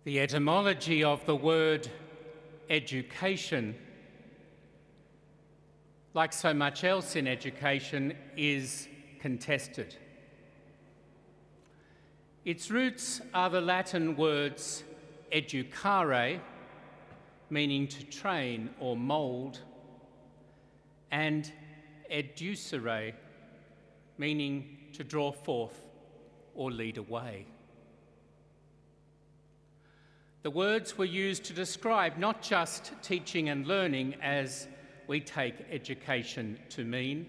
The etymology of the word education, like so much else in education, is contested. Its roots are the Latin words educare, meaning to train or mould, and educere, meaning to draw forth or lead away. The words were used to describe not just teaching and learning as we take education to mean,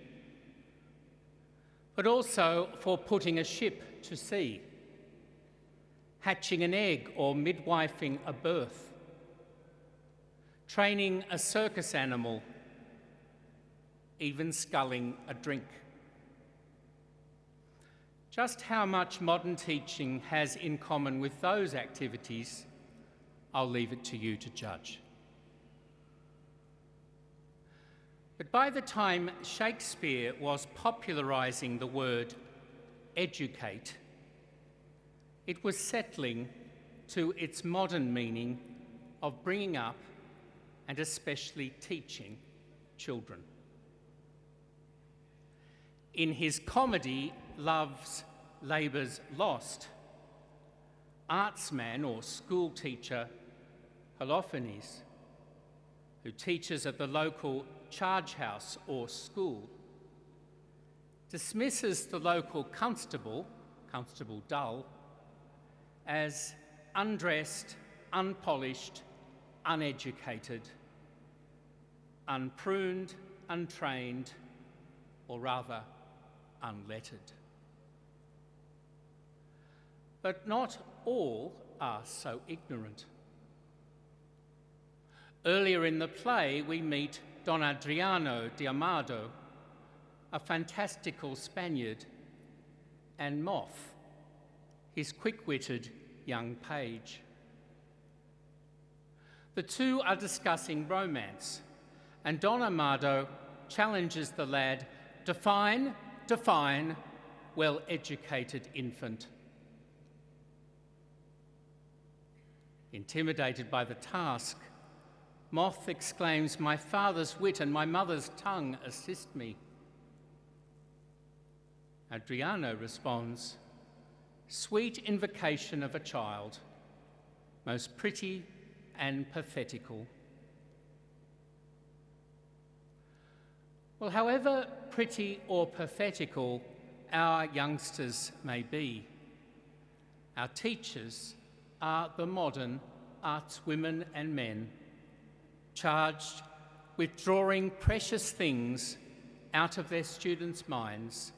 but also for putting a ship to sea, hatching an egg or midwifing a birth, training a circus animal, even sculling a drink. Just how much modern teaching has in common with those activities, I'll leave it to you to judge. But by the time Shakespeare was popularising the word educate, it was settling to its modern meaning of bringing up and especially teaching children. In his comedy, Love's Labour's Lost, artsman or school teacher Holofernes, who teaches at the local charge house or school, dismisses the local constable, Constable Dull, as undressed, unpolished, uneducated, unpruned, untrained, or rather, unlettered. But not all are so ignorant. Earlier in the play, we meet Don Adriano de Amado, a fantastical Spaniard, and Moth, his quick-witted young page. The two are discussing romance, and Don Amado challenges the lad, define, well-educated infant. Intimidated by the task, Moth exclaims, "My father's wit and my mother's tongue assist me." Adriano responds, "Sweet invocation of a child, most pretty and pathetical." Well, however pretty or pathetical our youngsters may be, our teachers are the modern arts women and men, charged with drawing precious things out of their students' minds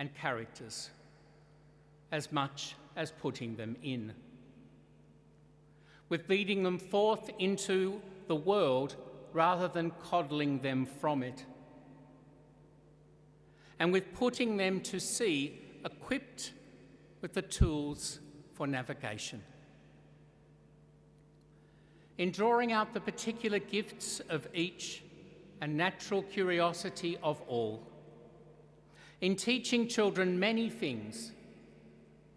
and characters, as much as putting them in, with leading them forth into the world rather than coddling them from it, and with putting them to sea equipped with the tools for navigation. In drawing out the particular gifts of each and natural curiosity of all, in teaching children many things,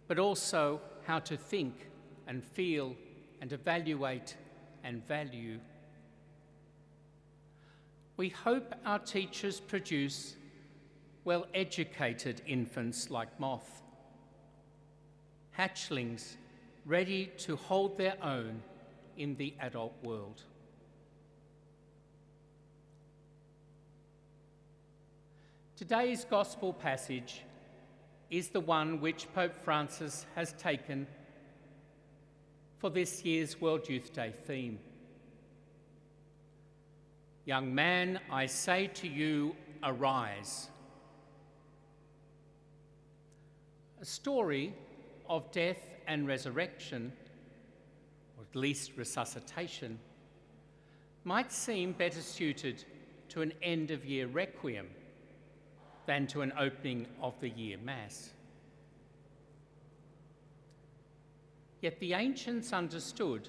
but also how to think and feel and evaluate and value. We hope our teachers produce well-educated infants like Moth, hatchlings ready to hold their own in the adult world. Today's Gospel passage is the one which Pope Francis has taken for this year's World Youth Day theme. Young man, I say to you, arise. A story of death and resurrection, or at least resuscitation, might seem better suited to an end-of-year requiem than to an opening of the year Mass. Yet the ancients understood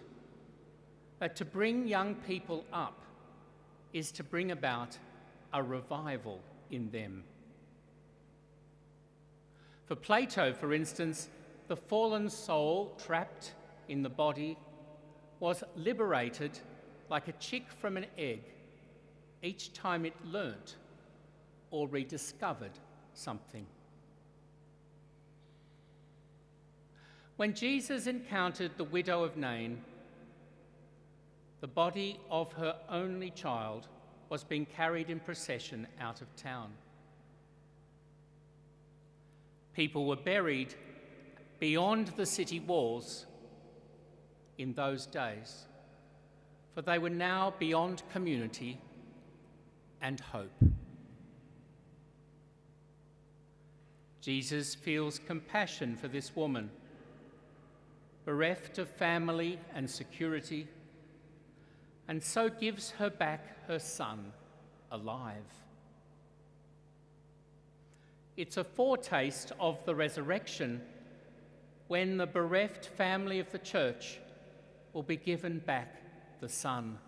that to bring young people up is to bring about a revival in them. For Plato, for instance, the fallen soul trapped in the body was liberated like a chick from an egg each time it learnt or rediscovered something. When Jesus encountered the widow of Nain, the body of her only child was being carried in procession out of town. People were buried beyond the city walls in those days, for they were now beyond community and hope. Jesus feels compassion for this woman, bereft of family and security, and so gives her back her son alive. It's a foretaste of the resurrection, when the bereft family of the church will be given back the Son.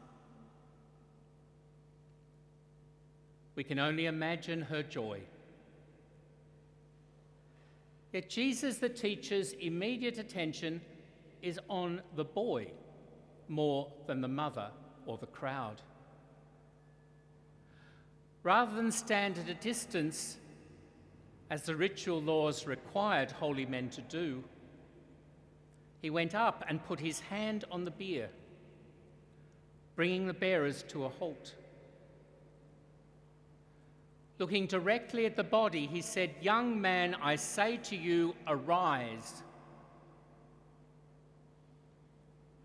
We can only imagine her joy. Yet Jesus, the teacher's immediate attention is on the boy more than the mother or the crowd. Rather than stand at a distance, as the ritual laws required holy men to do, he went up and put his hand on the bier, bringing the bearers to a halt. Looking directly at the body, he said, "Young man, I say to you, arise."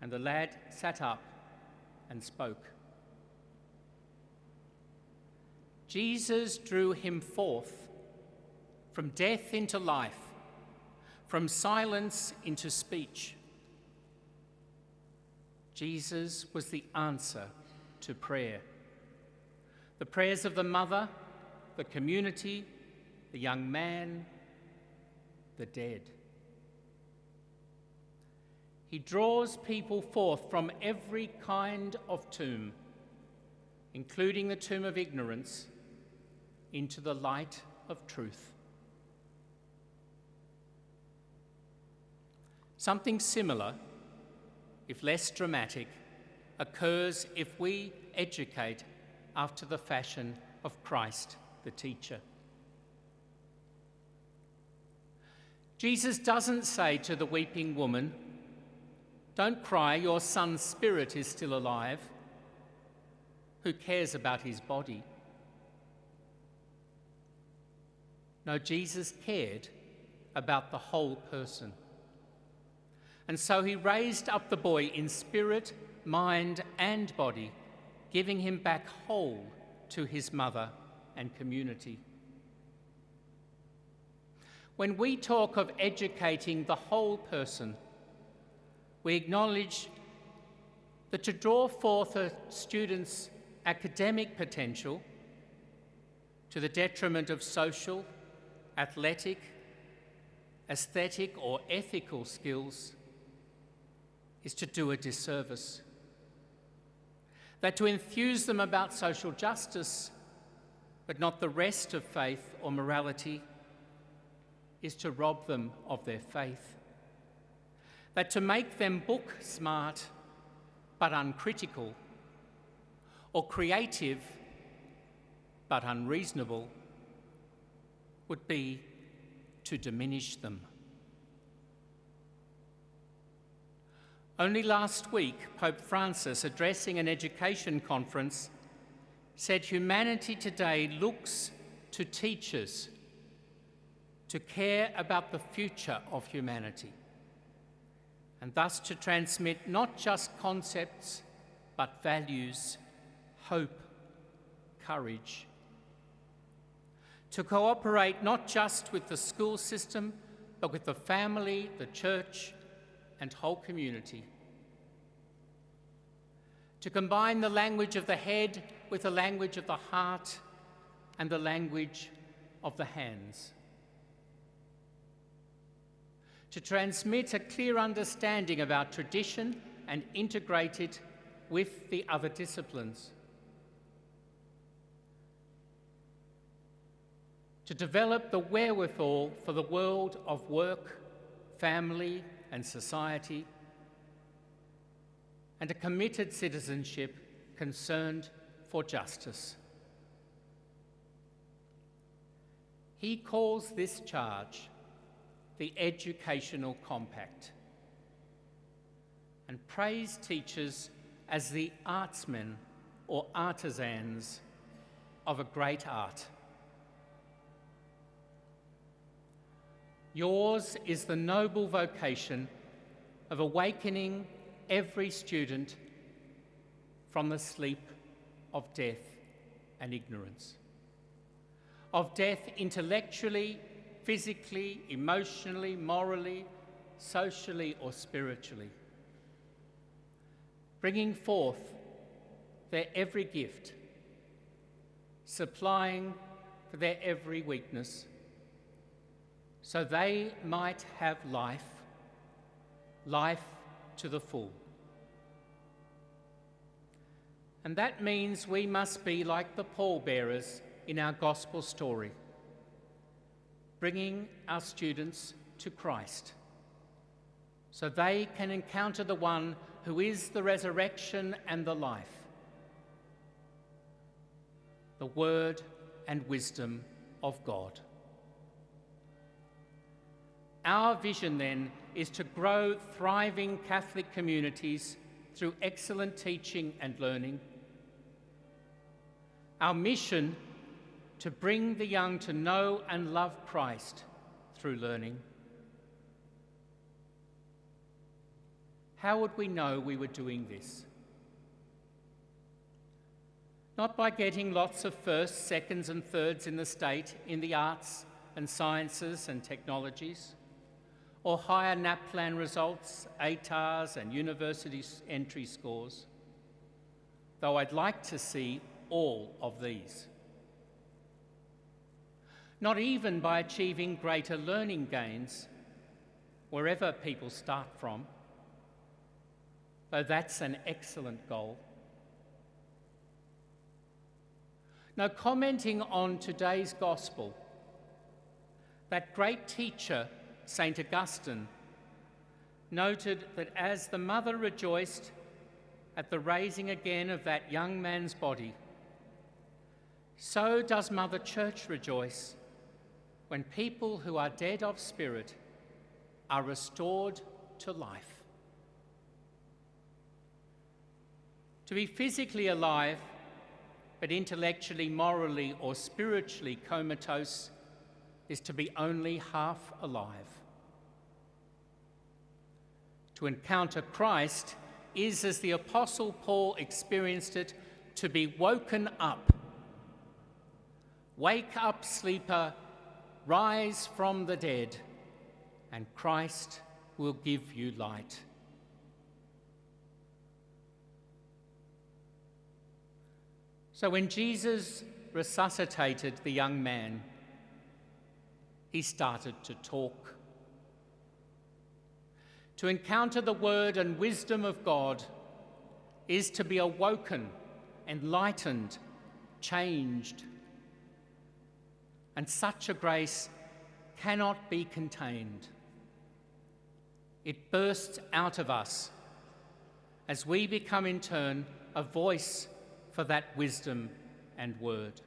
And the lad sat up and spoke. Jesus drew him forth from death into life, from silence into speech. Jesus was the answer to prayer. The prayers of the mother, the community, the young man, the dead. He draws people forth from every kind of tomb, including the tomb of ignorance, into the light of truth. Something similar, if less dramatic, occurs if we educate after the fashion of Christ, the teacher. Jesus doesn't say to the weeping woman, "Don't cry, your son's spirit is still alive." Who cares about his body? No, Jesus cared about the whole person. And so he raised up the boy in spirit, mind, and body, giving him back whole to his mother and community. When we talk of educating the whole person, we acknowledge that to draw forth a student's academic potential to the detriment of social, athletic, aesthetic, or ethical skills is to do a disservice. That to enthuse them about social justice, but not the rest of faith or morality, is to rob them of their faith. That to make them book smart but uncritical, or creative but unreasonable, would be to diminish them. Only last week, Pope Francis, addressing an education conference, said humanity today looks to teachers to care about the future of humanity, and thus to transmit not just concepts, but values, hope, courage. To cooperate not just with the school system, but with the family, the church, and whole community. To combine the language of the head with the language of the heart and the language of the hands. To transmit a clear understanding of our tradition and integrate it with the other disciplines. To develop the wherewithal for the world of work, family, and society, and a committed citizenship concerned for justice. He calls this charge the Educational Compact and praised teachers as the artsmen or artisans of a great art. Yours is the noble vocation of awakening every student from the sleep of death and ignorance, of death intellectually, physically, emotionally, morally, socially, or spiritually, bringing forth their every gift, supplying for their every weakness, so they might have life, life to the full. And that means we must be like the pallbearers in our gospel story, bringing our students to Christ, so they can encounter the one who is the resurrection and the life, the word and wisdom of God. Our vision then is to grow thriving Catholic communities through excellent teaching and learning. Our mission to bring the young to know and love Christ through learning. How would we know we were doing this? Not by getting lots of firsts, seconds and thirds in the state in the arts and sciences and technologies, or higher NAPLAN results, ATARs and university entry scores, though I'd like to see all of these. Not even by achieving greater learning gains, wherever people start from, though that's an excellent goal. Now, commenting on today's gospel, that great teacher, St. Augustine, noted that as the mother rejoiced at the raising again of that young man's body, so does Mother Church rejoice when people who are dead of spirit are restored to life. To be physically alive, but intellectually, morally, or spiritually comatose is to be only half alive. To encounter Christ is, as the Apostle Paul experienced it, to be woken up. Wake up, sleeper, rise from the dead, and Christ will give you light. So when Jesus resuscitated the young man, he started to talk. To encounter the word and wisdom of God is to be awoken, enlightened, changed. And such a grace cannot be contained. It bursts out of us as we become in turn a voice for that wisdom and word.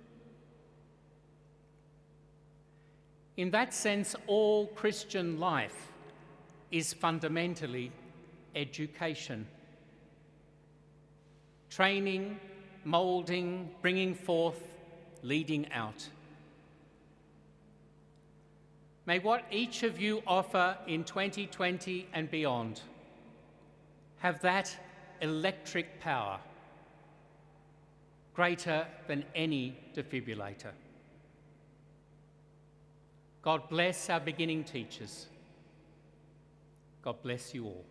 In that sense, all Christian life is fundamentally education. Training, moulding, bringing forth, leading out. May what each of you offer in 2020 and beyond have that electric power, greater than any defibrillator. God bless our beginning teachers. God bless you all.